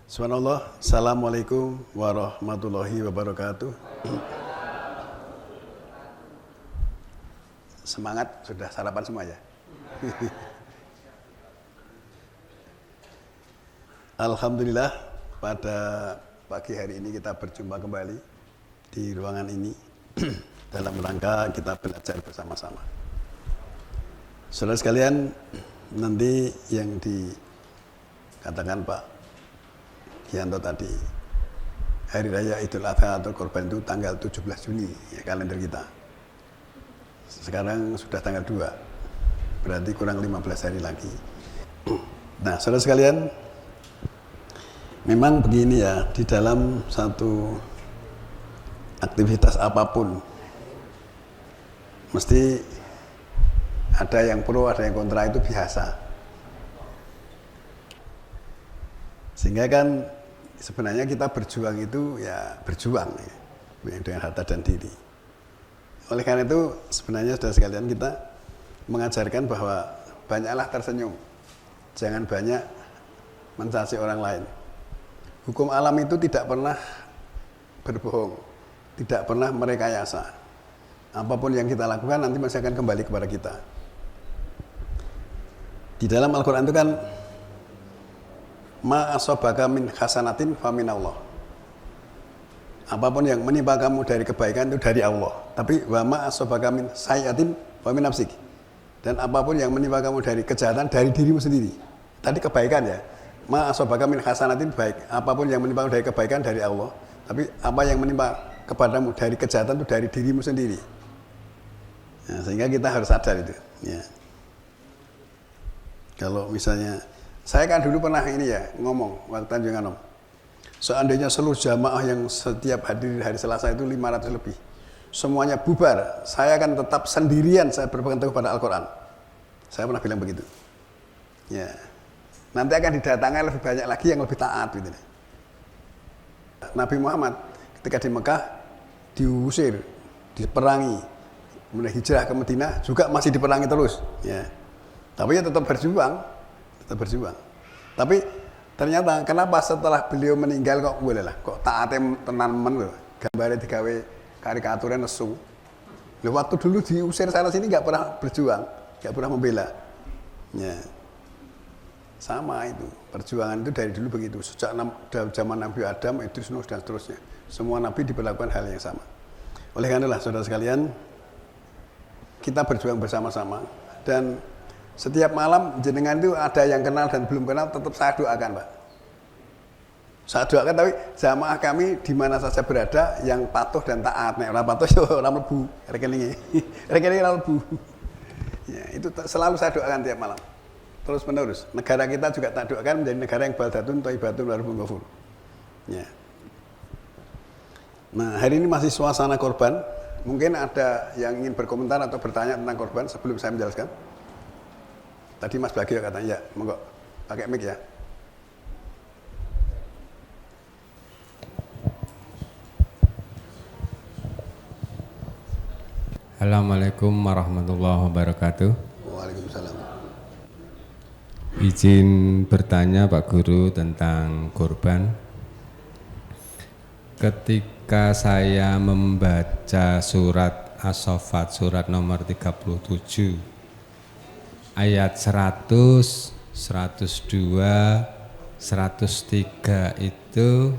Subhanallah, Assalamualaikum warahmatullahi wabarakatuh. Semangat, sudah sarapan semua ya? Alhamdulillah, pada pagi hari ini kita berjumpa kembali di ruangan ini dalam rangka kita belajar bersama-sama. Saudara sekalian, nanti yang dikatakan Pak Gianto tadi, hari raya Idul Adha atau Kurban itu tanggal 17 Juni ya, kalender kita. Sekarang sudah tanggal 2, berarti kurang 15 hari lagi. Nah, saudara sekalian, memang begini ya, di dalam satu aktivitas apapun mesti ada yang pro, ada yang kontra, itu biasa. Sehingga kan sebenarnya kita berjuang itu ya berjuang ya, dengan harta dan diri. Oleh karena itu sebenarnya saudara sekalian, kita mengajarkan bahwa banyaklah tersenyum, jangan banyak mencaci orang lain. Hukum alam itu tidak pernah berbohong, tidak pernah merekayasa. Apapun yang kita lakukan nanti masih akan kembali kepada kita. Di dalam Al-Quran itu kan, ma asobaka min hasanatin fa min Allah. Apapun yang menimpa kamu dari kebaikan itu dari Allah. Tapi wa ma asobaka min sayyatin fa min nafsik. Dan apapun yang menimpa kamu dari kejahatan dari dirimu sendiri. Tadi kebaikan ya. Ma asobaka min hasanatin baik. Apapun yang menimpa kamu dari kebaikan dari Allah. Tapi apa yang menimpa kepadamu dari kejahatan itu dari dirimu sendiri. Nah, sehingga kita harus sadar itu. Ya. Kalau misalnya saya kan dulu pernah ini ya ngomong waktu Tanjung Anom, seandainya seluruh jamaah yang setiap hadir hari Selasa itu 500 lebih, semuanya bubar, saya akan tetap sendirian, saya berpegang teguh pada Al-Quran. Saya pernah bilang begitu. Ya, nanti akan didatangkan lebih banyak lagi yang lebih taat gitu. Nabi Muhammad ketika di Mekah diusir, diperangi, kemudian hijrah ke Madinah juga masih diperangi terus. Ya, tapi ya tetap berjuang. Tapi ternyata kenapa setelah beliau meninggal kok boleh lah, kok taatnya tenan-tenan loh, gambarnya digawe karikaturnya nesu. Loh, waktu dulu diusir sana sini nggak pernah berjuang, nggak pernah membela. Ya, sama itu perjuangan itu dari dulu begitu, sejak zaman Nabi Adam, Idris, Nuh dan seterusnya. Semua nabi diperlakukan hal yang sama. Oleh karena itulah saudara sekalian, kita berjuang bersama-sama, dan setiap malam jenengan itu ada yang kenal dan belum kenal, tetap saya doakan, Pak. Saya doakan, tapi jamaah kami di mana saja berada yang patuh dan taat. Nek ora patuh yo ora mlebu rekeningnya. Rekening ora mlebu. Ya, itu selalu saya doakan tiap malam. Terus menerus. Negara kita juga tak doakan menjadi negara yang baldatun thayyibatun wa rabbun ghafur. Ya. Nah, hari ini masih suasana korban. Mungkin ada yang ingin berkomentar atau bertanya tentang korban sebelum saya menjelaskan. Tadi Mas Bagio katanya, ya, monggo pakai mic ya. Assalamualaikum warahmatullahi wabarakatuh. Waalaikumsalam. Izin bertanya Pak Guru tentang kurban. Ketika saya membaca surat As-Saffat, surat nomor 37, ayat 100, 102, 103 itu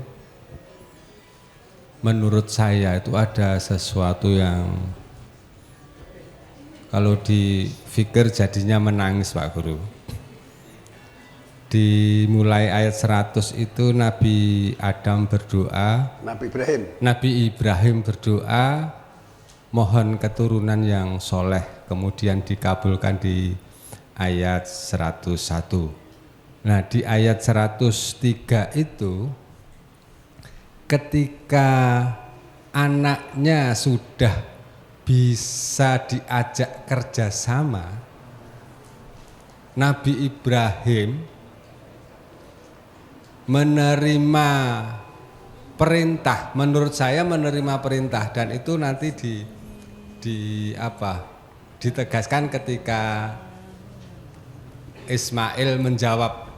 menurut saya itu ada sesuatu yang kalau dipikir jadinya menangis Pak Guru. Dimulai ayat 100 itu Nabi Adam berdoa, Nabi Ibrahim berdoa mohon keturunan yang soleh, kemudian dikabulkan di ayat 101. Nah, di ayat 103 itu ketika anaknya sudah bisa diajak kerjasama, Nabi Ibrahim menerima perintah, menurut saya menerima perintah, dan itu nanti ditegaskan ketika Ismail menjawab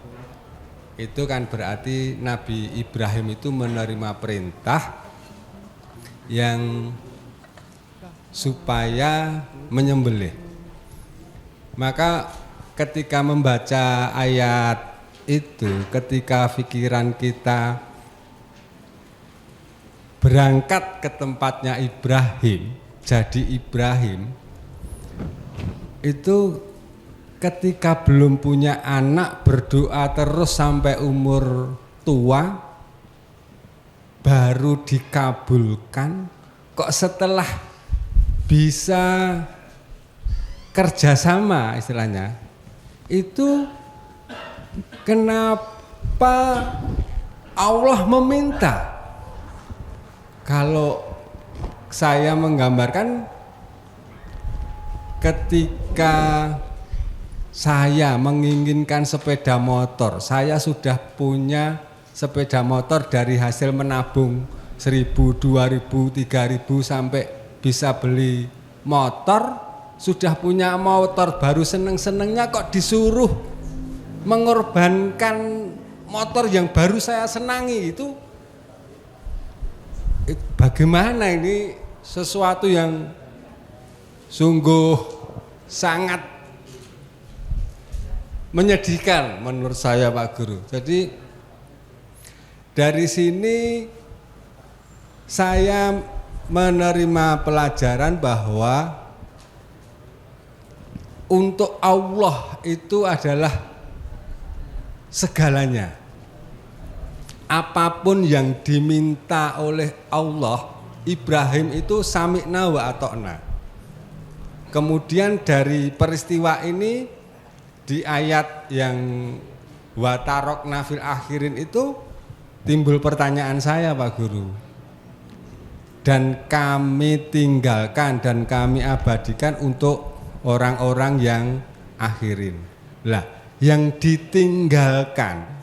itu kan berarti Nabi Ibrahim itu menerima perintah yang supaya menyembelih. Maka ketika membaca ayat itu, ketika pikiran kita berangkat ke tempatnya Ibrahim, jadi Ibrahim itu ketika belum punya anak berdoa terus sampai umur tua baru dikabulkan. Kok setelah bisa kerjasama istilahnya itu kenapa Allah meminta? Kalau saya menggambarkan ketika saya menginginkan sepeda motor, saya sudah punya sepeda motor dari hasil menabung 1.000, 2.000, 3.000 sampai bisa beli motor, sudah punya motor baru seneng-senengnya kok disuruh mengorbankan motor yang baru saya senangi itu bagaimana? Ini sesuatu yang sungguh sangat menyedihkan menurut saya Pak Guru. Jadi dari sini saya menerima pelajaran bahwa untuk Allah itu adalah segalanya. Apapun yang diminta oleh Allah, Ibrahim itu sami'na wa ata'na. Kemudian dari peristiwa ini di ayat yang wa tarokna fil akhirin itu timbul pertanyaan saya Pak Guru. Dan kami tinggalkan dan kami abadikan untuk orang-orang yang akhirin. Lah, yang ditinggalkan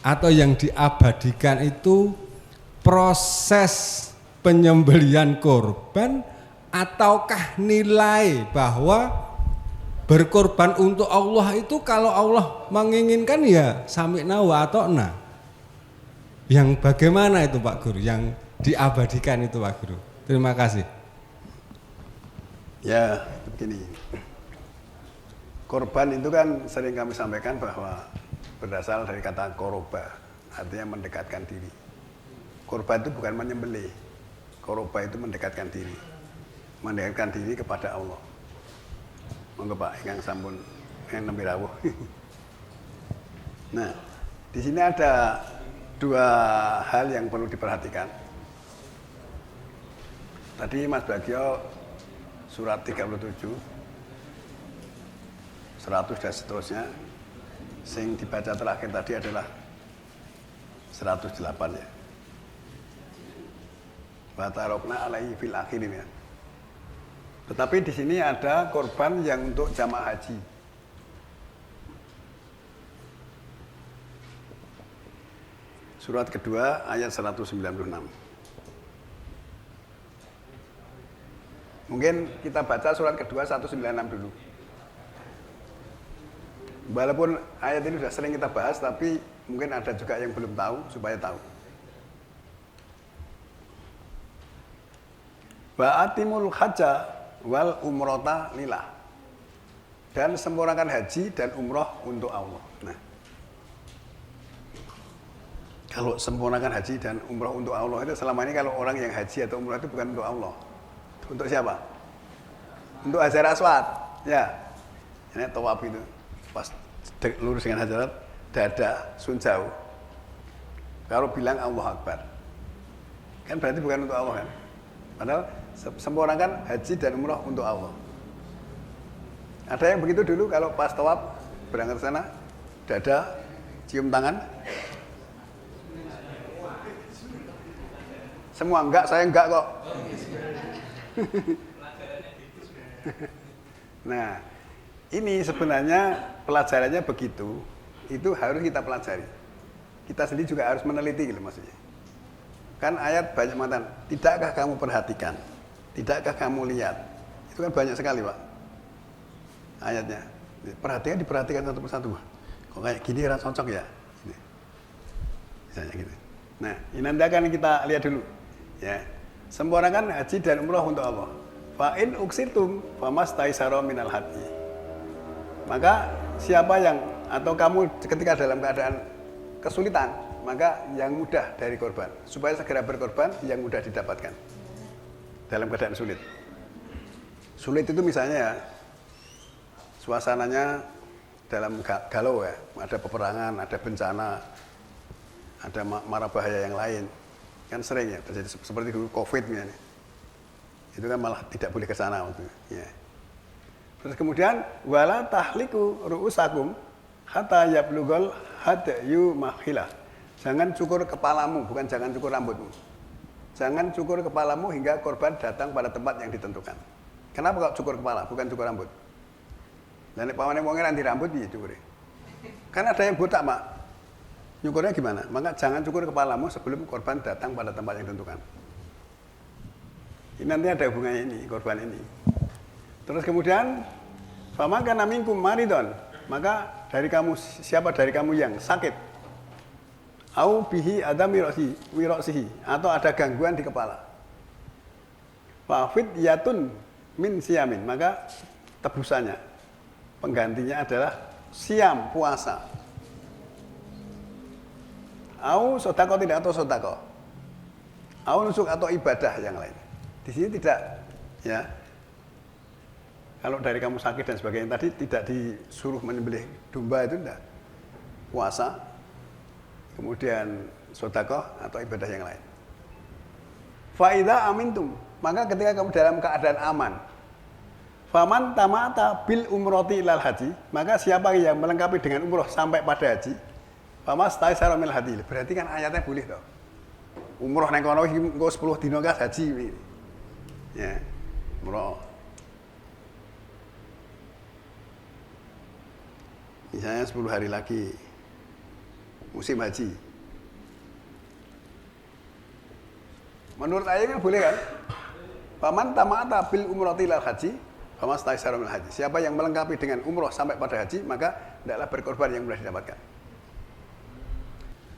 atau yang diabadikan itu proses penyembelihan korban ataukah nilai bahwa berkorban untuk Allah itu kalau Allah menginginkan ya sami'na wa ata'na. Yang bagaimana itu Pak Guru? Yang diabadikan itu Pak Guru. Terima kasih. Ya, begini. Korban itu kan sering kami sampaikan bahwa berasal dari kata koroba, artinya mendekatkan diri. Korban itu bukan menyembelih. Koroba itu mendekatkan diri. Mendekatkan diri kepada Allah. Monggo Pak, ingkang sampun yang nembe rawuh. Nah, di sini ada dua hal yang perlu diperhatikan. Tadi Mas Bagio surat 37, 100 dan seterusnya. Sing dibaca terakhir tadi adalah 108 ya. Wa tarokna alaihi fil akhirin ya. Tetapi di sini ada korban yang untuk jamaah haji. Surat kedua ayat 196. Mungkin kita baca surat kedua 196 dulu. Walaupun ayat ini sudah sering kita bahas, tapi mungkin ada juga yang belum tahu supaya tahu. Wa atimul hajja wal umrota lillah, dan sempurnakan haji dan umroh untuk Allah. Nah, kalau sempurnakan haji dan umroh untuk Allah itu selama ini kalau orang yang haji atau umroh itu bukan untuk Allah, untuk siapa? Untuk Hajar Aswad, ya. Ini tawaf itu pas lurus dengan Hajar, dada sun jauh. Kalau bilang Allah Akbar, kan berarti bukan untuk Allah kan? Padahal sempurnakan haji dan umroh untuk Allah. Ada yang begitu dulu kalau pas tawaf berangkat ke sana, dada, cium tangan. Semua enggak, saya enggak kok. Nah, ini sebenarnya pelajarannya begitu, itu harus kita pelajari. Kita sendiri juga harus meneliti gitu maksudnya. Kan ayat banyak mantan, tidakkah kamu perhatikan? Tidakkah kamu lihat? Itu kan banyak sekali Pak ayatnya. Perhatikan, diperhatikan satu persatu. Kok kayak gini rasa cocok ya? misalnya gitu. Nah, ini nanti akan kita lihat dulu. Ya. Sempurnakan haji dan umroh untuk Allah. Fa in uksirtum famastaisara minal hadi. Maka siapa yang atau kamu ketika dalam keadaan kesulitan, maka yang mudah dari korban, supaya segera berkorban yang mudah didapatkan dalam keadaan sulit. Sulit itu misalnya ya, suasananya dalam galau ya, ada peperangan, ada bencana, ada mara bahaya yang lain, kan sering ya terjadi seperti dulu COVID misalnya. Itu kan malah tidak boleh ke sana waktu ya. Terus kemudian wala tahliku ru'usakum hatta yablugul hadyu mahila. Jangan cukur kepalamu, bukan jangan cukur rambutmu. Jangan cukur kepalamu hingga korban datang pada tempat yang ditentukan. Kenapa kok cukur kepala, bukan cukur rambut? Dan pamannya mau ngeranti rambut piye cukure? Kan ada yang botak, Mak. Nyukurnya gimana? Maka jangan cukur kepalamu sebelum korban datang pada tempat yang ditentukan. Ini nanti ada hubungannya ini, korban ini. Terus kemudian faman kana minkum maridon, maka dari kamu siapa dari kamu yang sakit, au bihi adam wirosihi, atau ada gangguan di kepala. Fafid yatun min siyamin, maka tebusannya, penggantinya adalah siam, puasa. Au sodako tidak atau sodako, au nusuk atau ibadah yang lain. Di sini tidak, ya. Kalau dari kamu sakit dan sebagainya tadi tidak disuruh menyembelih domba itu tidak. Puasa, kemudian sodako atau ibadah yang lain. Faida amintum, maka ketika kamu dalam keadaan aman, faman tamata bil umroti ilal haji, maka siapa yang melengkapi dengan umroh sampai pada haji, famas taisara mil haji, berarti kan ayatnya boleh toh. Umroh nang kono iki engko 10 dina kas haji. Ya, umroh. Misalnya 10 hari lagi musim haji. Menurut ayatnya boleh kan? Faman tamata bil umrati ilal haji, famas taisara minal haji. Siapa yang melengkapi dengan umroh sampai pada haji, maka hendaklah berkorban yang mudah didapatkan.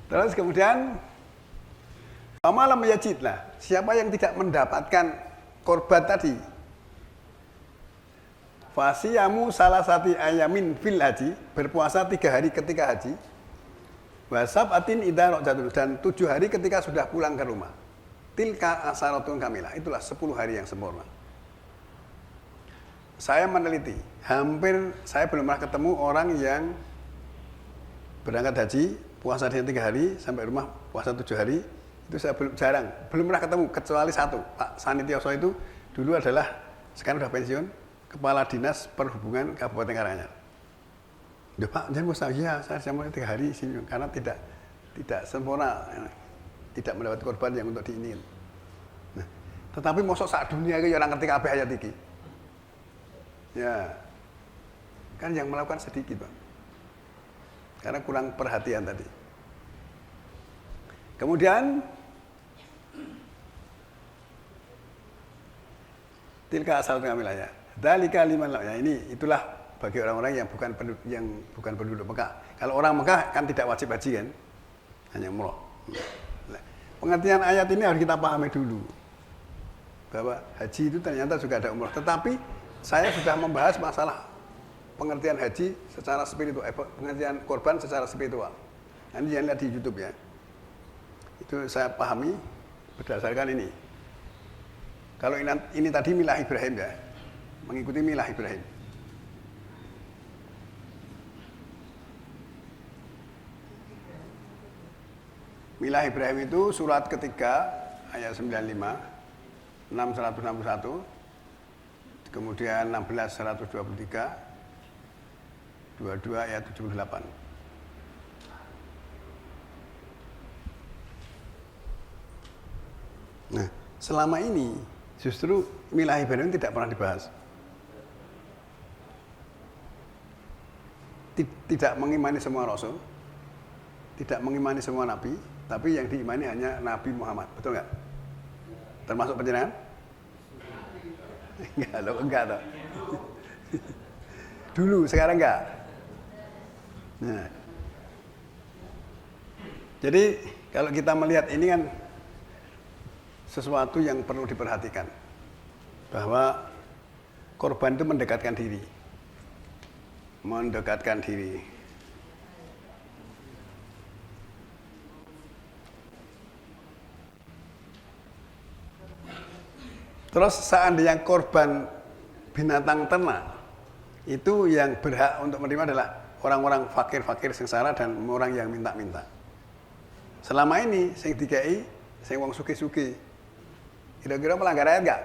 Terus kemudian famalam yajidlah, siapa yang tidak mendapatkan korban tadi, fasiyamu salah satu ayamin fil haji, berpuasa 3 hari ketika haji, wasab atin idza rajatun, dan 7 hari ketika sudah pulang ke rumah. Tilka asaratun kamilah, itulah 10 hari yang sempurna. Saya meneliti, hampir saya belum pernah ketemu orang yang berangkat haji, puasa 3 hari, sampai rumah puasa 7 hari, itu saya belum pernah ketemu, kecuali satu, Pak Sanityoso itu dulu adalah, sekarang sudah pensiun, Kepala Dinas Perhubungan Kabupaten Karanganyar. Ya Pak, jangan usah, ya saya mulai 3 hari sini, karena tidak sempurna, tidak mendapat korban yang untuk diingin. Nah, tetapi mosok sak dunia itu orang ngerti kabeh ayat iki. Ya, kan yang melakukan sedikit Pak, karena kurang perhatian tadi. Kemudian tilka asal kamilah ya. Dalika liman ya, ini itulah bagi orang-orang yang bukan penduduk Mekah. Kalau orang Mekah kan tidak wajib haji kan, hanya umroh. Pengertian ayat ini harus kita pahami dulu, bahwa haji itu ternyata juga ada umroh. Tetapi saya sudah membahas masalah pengertian haji secara spiritual, pengertian korban secara spiritual. Nanti jangan lihat di YouTube ya. Itu saya pahami berdasarkan ini. Kalau ini tadi milah Ibrahim ya, mengikuti milah Ibrahim. Milah Ibrahim itu surat ketiga ayat 95, 661, kemudian 16 123, 22 ayat 78. Nah, selama ini justru milah Ibrahim tidak pernah dibahas. Tidak mengimani semua rasul, tidak mengimani semua nabi, tapi yang diimani hanya Nabi Muhammad, betul nggak? Termasuk penjenengan? Enggak toh. Dulu, sekarang enggak. Nah, jadi Kalau kita melihat ini kan sesuatu yang perlu diperhatikan, bahwa korban itu mendekatkan diri. Terus seandainya korban binatang ternak, itu yang berhak untuk menerima adalah orang-orang fakir-fakir sengsara dan orang yang minta-minta. Selama ini sing dikai sing wong sugih-sugih. Kira-kira melanggar ayat enggak?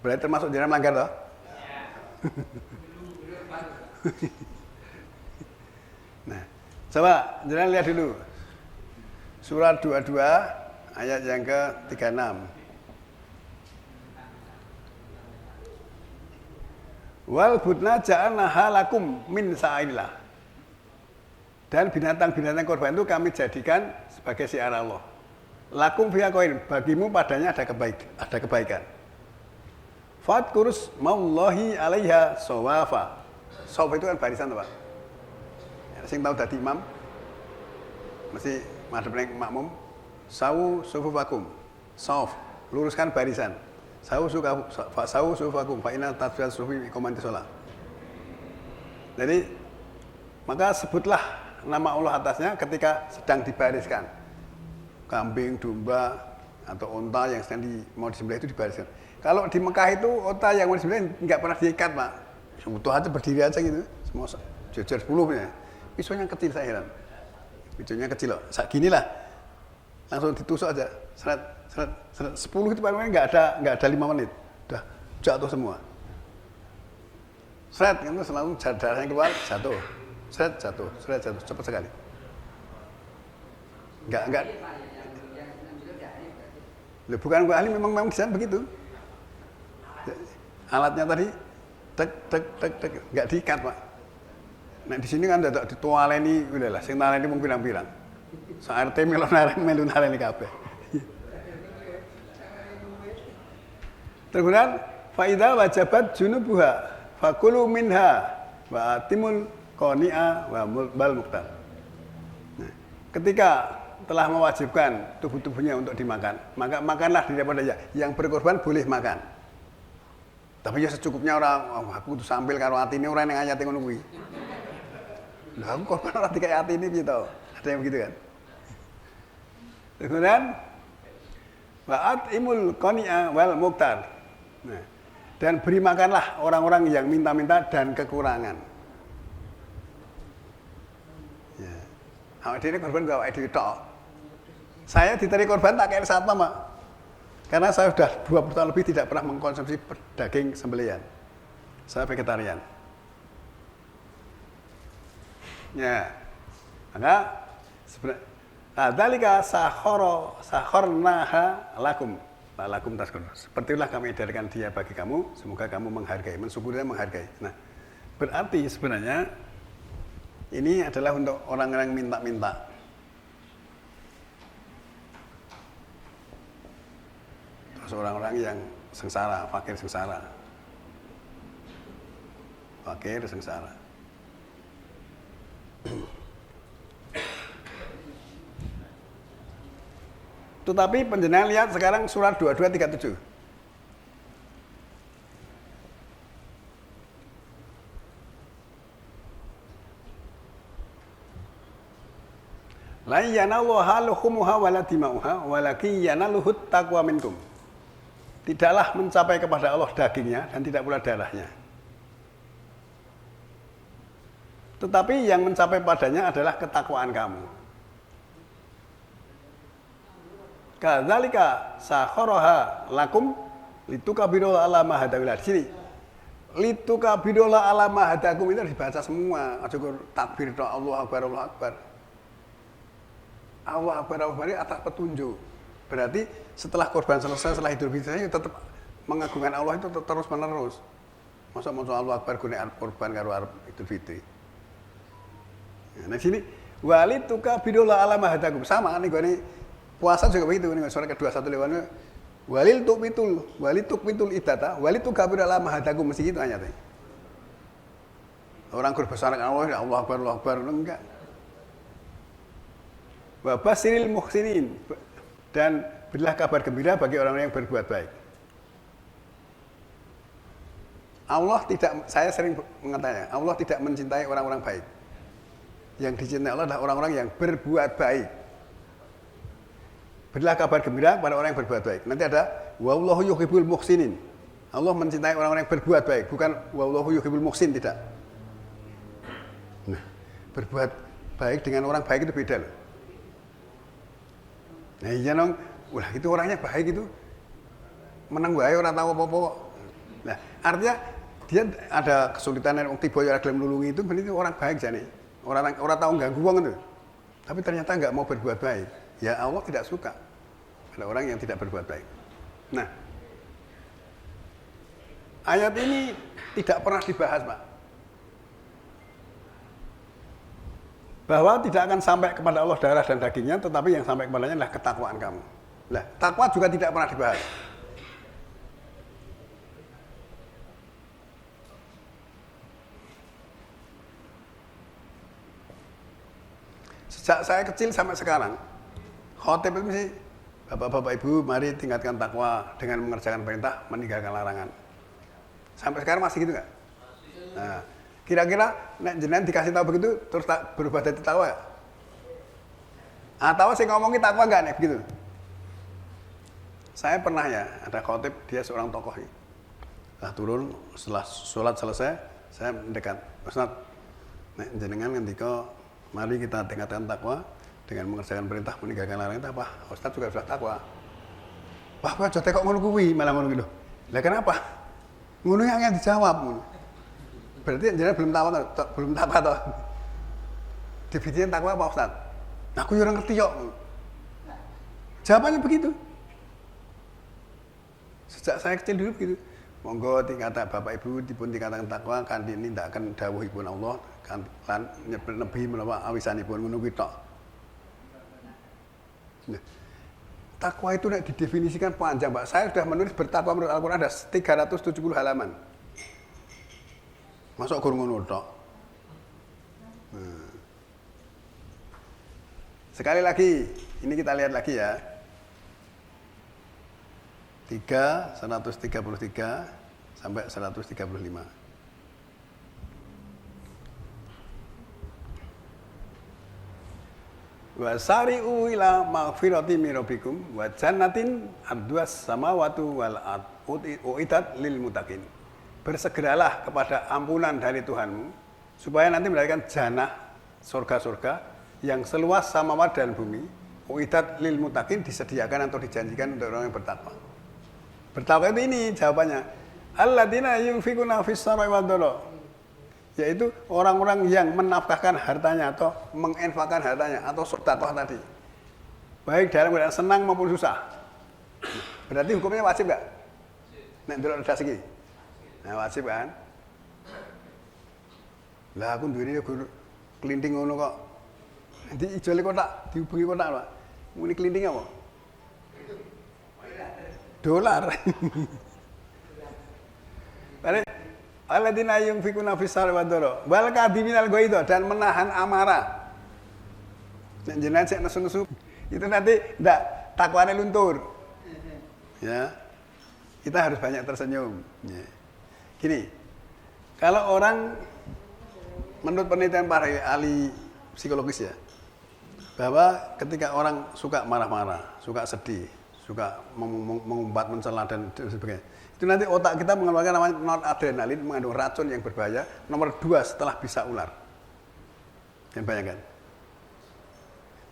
Berarti termasuk jenengan melanggar toh? Nah, coba jenengan lihat dulu. Surat 22 ayat yang ke-36. Wal budna ja'alnaha lakum min sa'illah. Dan binatang-binatang korban itu kami jadikan sebagai syiar Allah. Lakum fiha koin, bagimu padanya ada kebaikan. Fadkurus maullahi alaiha sawafa. Sawaf itu kan barisan, Pak. Sing tahu dadi imam mesti madhep ning makmum. Sawu sufufakum. Sawaf, luruskan barisan. Sawu sufufakum fa inna tasfiyat sufi iqamati shalah. Jadi maka sebutlah nama Allah atasnya ketika sedang dibariskan. Kambing, domba, atau onta yang sedang mau disembelih itu dibariskan. Kalau di Mekah itu onta yang mau disembelih nggak pernah diikat, Pak. Utuh aja berdiri aja gitu. Semua jejer 10 punya. Pisaunya kecil, saya heran. Pisaunya kecil loh. Saat gini lah. Langsung ditusuk aja. Seret. 10 itu paling nggak ada 5 menit. Udah jatuh semua. Seret, itu selalu darahnya keluar, jatuh. Seret, jatuh. Cepat sekali. Enggak. Loh, bukan ahli, memang desain begitu. Alatnya tadi tek, enggak diikat, Pak. Nah, di sini kan ada ditualeni, udahlah, sing naleni mung pirang-pirang. Sak RT melu naleni kabeh. Terus faida wajabat junubuha fakulu minha wa atimul qani'a wa bal muqtar. Nah, ketika telah mewajibkan tubuh-tubuhnya untuk dimakan, maka makanlah daripadanya. Yang berkorban boleh makan. Tapi ya secukupnya orang, aku tuh sambil karo atine ora ning ayate ngono kuwi. Lah aku korban ora dikai atine piye to? Ada yang begitu kan? Kemudian wa'at imul qani'a wal muqtar. Nah, dan beri makanlah orang-orang yang minta-minta dan kekurangan. Ya. Awake dhewe korban gak awake dhewe tok. Saya ditarik korban tak kayak satpam, Pak. Karena saya sudah 20 tahun lebih tidak pernah mengkonsumsi daging sembelihan. Saya vegetarian. Ya. Maka sebenarnya dzalika sakhornaha lakum. Lakum taskur. Sepertilah kami edarkan dia bagi kamu, semoga kamu menghargai, mensyukuri dan menghargai. Nah, berarti sebenarnya ini adalah untuk orang-orang minta-minta. Orang-orang yang sengsara, fakir sengsara. Tetapi penjenengan lihat sekarang surat 2237. La yanaluha luhumuha wala dima'uha walakin yanaluhut taqwa minkum. Tidaklah mencapai kepada Allah dagingnya dan tidak pula darahnya. Tetapi yang mencapai padanya adalah ketakwaan kamu. Kadzalika sakharaha lakum litukabiru ala ma hadakum. Di sini litukabiru ala ma hadakum itu dibaca semua. Aja takbir tok Allahu akbar Allahu akbar. Allahu akbar atas petunjuk. Berarti setelah korban selesai, setelah Idul Fitri tetap mengagungkan Allah itu terus menerus. Masa mau Allahu akbar gune korban karo arep Idul Fitri. Nah sini walituka bidola ala mahadakum sama nih gone puasa juga begitu nih surat ke-21 lewatnya walituk pitul idata walituka bidola ala mahadakum mesti gitu ayatnya. Orang berbesar Allah, Allah akbar enggak. Wa basyiril muhsinin, dan berilah kabar gembira bagi orang-orang yang berbuat baik. Allah tidak, saya sering mengatakan, Allah tidak mencintai orang-orang baik. Yang dicintai Allah adalah orang-orang yang berbuat baik. Berilah kabar gembira pada orang yang berbuat baik. Nanti ada wallahu yuhibbul muhsinin. Allah mencintai orang-orang yang berbuat baik, bukan wallahu yuhibbul muhsin, tidak. Nah, berbuat baik dengan orang baik itu beda loh. Nah iya dong, wah itu orangnya baik itu. Menang wae ora tahu apa-apa. Nah, artinya dia ada kesulitan yang tiba ora gelem nulungi itu berarti orang baik jane. Orang tahu ganggu wong itu. Tapi ternyata enggak mau berbuat baik. Ya Allah tidak suka pada orang yang tidak berbuat baik. Nah, ayat ini tidak pernah dibahas, Pak. Bahwa tidak akan sampai kepada Allah darah dan dagingnya, tetapi yang sampai kepadanya adalah ketakwaan kamu. Nah, takwa juga tidak pernah dibahas. Sejak saya kecil sampai sekarang, khotib itu mesti, bapak-bapak ibu, mari tingkatkan takwa dengan mengerjakan perintah, meninggalkan larangan. Sampai sekarang masih gitu nggak? Nah, kira-kira nek jenengan dikasih tahu begitu terus tak berubah dari takwa? Atau saya ngomongin takwa nggak nek begitu? Saya pernah ya ada khotib, dia seorang tokoh. Nah, turun setelah sholat selesai, saya mendekat, Ustaz, nek jenengan ngendika mari kita tingkatkan takwa dengan mengerjakan perintah, meninggalkan larangan. Apa? Ustaz juga sudah takwa. Wah, aja kok ngono kuwi, malah ngono gitu. Lah kenapa? Ngono yang dijawab ngono. Berarti jenengan belum takwa toh. Definisinya takwa apa, Ustaz? Aku ya ora ngerti kok. Jawabannya begitu. Sejak saya kecil dulu begitu. Monggo tingkatan Bapak Ibu dipun tingkatan takwa kanthi nindakaken dawuhipun Allah kan lan nebi menawa awisanipun ngono kuwi tok. Nah, takwa itu nek didefinisikan panjang, Pak. Saya sudah menulis bertakwa menurut Al-Qur'an ada 370 halaman. Masuk gur ngono tok. Nah. Sekali lagi, ini kita lihat lagi ya. 133 sampai 135. Wa sari'u ila maghfirati min rabbikum wa jannatin arduas samawati wal ard uiddat lil muttaqin. Bersegeralah kepada ampunan dari Tuhanmu supaya nanti mendapatkan jannah, surga-surga yang seluas samawat dan bumi, uiddat lil muttaqin, disediakan atau dijanjikan untuk orang yang bertakwa. Bertakwa itu ini jawabannya. Alladzina yunfikuna fis sarai wad dharra. Yaitu orang-orang yang menafkahkan hartanya atau menginfakkan hartanya atau sedekah tadi. Baik dalam keadaan senang maupun susah. Berarti hukumnya wajib enggak? Nek ndelok redaksi iki. Nah, wajib kan? Lah aku duwene guru klinting ngono kok. Nanti ijole kotak, dihubungi kotak, Pak. Muni klinting apa? Dolar. Balik. Alladzina yunfikuna fis sarri wad dharra wal kadhiminal ghaidha, dan menahan amarah. Nek jenengan sik nesu-nesu itu nanti ndak takwane luntur. Ya. Kita harus banyak tersenyum. Ya. Gini. Kalau orang menurut penelitian para ahli psikologis ya, bahwa ketika orang suka marah-marah, suka sedih, suka mengumpat, mencela dan sebagainya, itu nanti otak kita mengeluarkan namanya noradrenalin, mengandung racun yang berbahaya, nomor 2 setelah bisa ular. Yang bayangkan.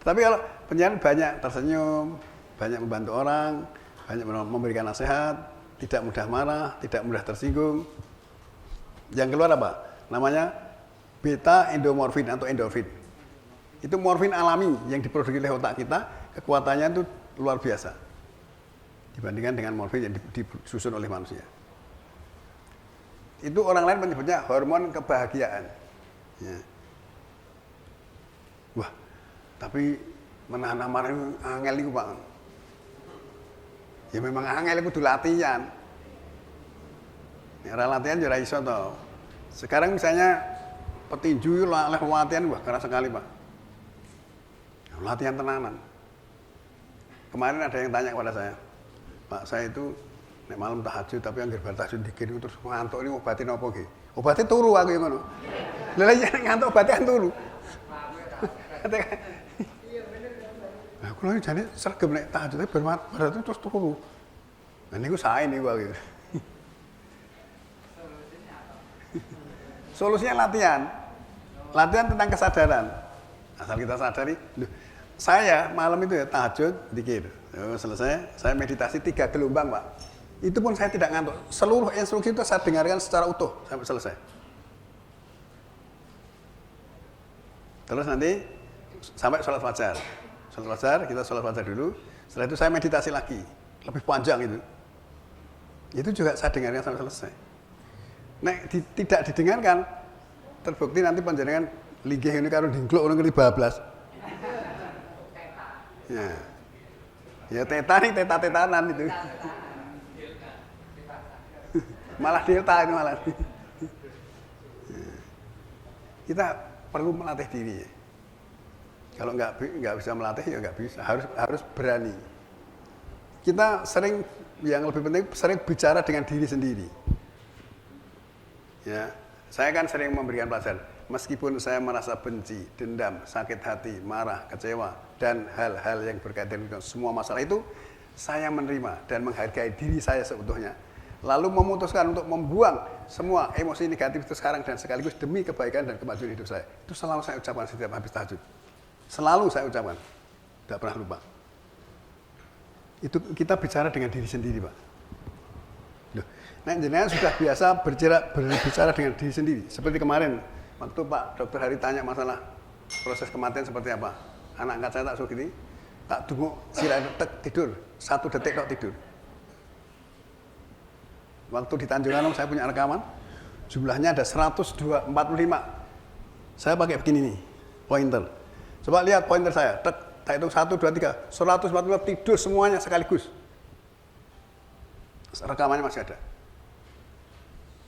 Tapi kalau penyanyi banyak tersenyum, banyak membantu orang, banyak memberikan nasihat, tidak mudah marah, tidak mudah tersinggung, yang keluar apa? Namanya beta endomorfin atau endorfin. Itu morfin alami yang diproduksi oleh otak kita, kekuatannya itu luar biasa dibandingkan dengan morfin yang disusun oleh manusia. Itu orang lain menyebutnya hormon kebahagiaan. Ya. Wah, tapi menahan amarah itu angel itu, Pak. Ya memang angel itu latihan. Ya, latihan juga iso toh. Sekarang misalnya petinju oleh latihan, wah keras sekali, Pak. Latihan tenanan. Kemarin ada yang tanya kepada saya, Pak, saya itu nek malam tahajud tapi anggere bar tahajud dikir terus ngantuk ini obatin apa nggih? Obatnya turu aku yang ngono. Lha iya ngantuk obatnya turu. Nah, kalau ini jane sregep nek tahajud bar terus turu. Nah niku sae niku aku. Solusinya latihan. Latihan tentang kesadaran. Asal kita sadari, saya malam itu ya tahajud, dikir. Selesai, saya meditasi 3 gelombang, Pak. Itu pun saya tidak ngantuk. Seluruh instruksi itu saya dengarkan secara utuh sampai selesai. Terus nanti sampai sholat fajar. Sholat fajar, kita sholat fajar dulu. Setelah itu saya meditasi lagi. Lebih panjang itu. Itu juga saya dengarkan sampai selesai. Tidak didengarkan, terbukti nanti panjenengan linggih ini karo dingkluk orang ngerti bablas. Ya. Ya teta-tetanan itu. Malah delta ini malah. Kita perlu melatih diri ya. Kalau nggak bisa melatih ya nggak bisa, harus berani. Kita yang lebih penting sering bicara dengan diri sendiri. Ya, saya kan sering memberikan pelajaran. Meskipun saya merasa benci, dendam, sakit hati, marah, kecewa, dan hal-hal yang berkaitan dengan semua masalah itu, saya menerima dan menghargai diri saya seutuhnya. Lalu memutuskan untuk membuang semua emosi negatif itu sekarang dan sekaligus demi kebaikan dan kemajuan hidup saya. Itu selalu saya ucapkan setiap habis tahajud. Selalu saya ucapkan, tidak pernah lupa. Itu kita bicara dengan diri sendiri, Pak. Nah, jenengan sudah biasa berbicara dengan diri sendiri. Seperti kemarin, waktu Pak Dokter Hari tanya masalah proses kematian seperti apa. Anak angkat saya tak suruh gini, tak dunguk, sirah tidur, 1 detik tok tidur. Waktu di Tanjung Anom saya punya rekaman, jumlahnya ada 145. Saya pakai begini nih, pointer. Coba lihat pointer saya, tak hitung 1, 2, 3, 145 tidur semuanya sekaligus. Rekamannya masih ada.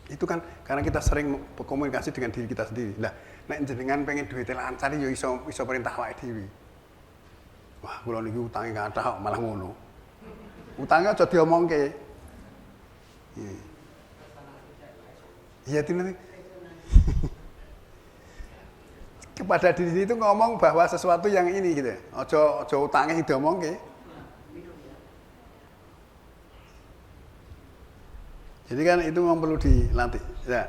Itu kan karena kita sering berkomunikasi dengan diri kita sendiri. Nah, nek jenengan pengen duit lancar ya iso perintah awake dhewe. Wah, kula niki utange kathah malah ngono. Utange aja diomongke. Iya nanti. Kepada diri itu ngomong bahwa sesuatu yang ini gitu. Aja utange diomongke. Jadi kan itu memang perlu dilatih. Ya,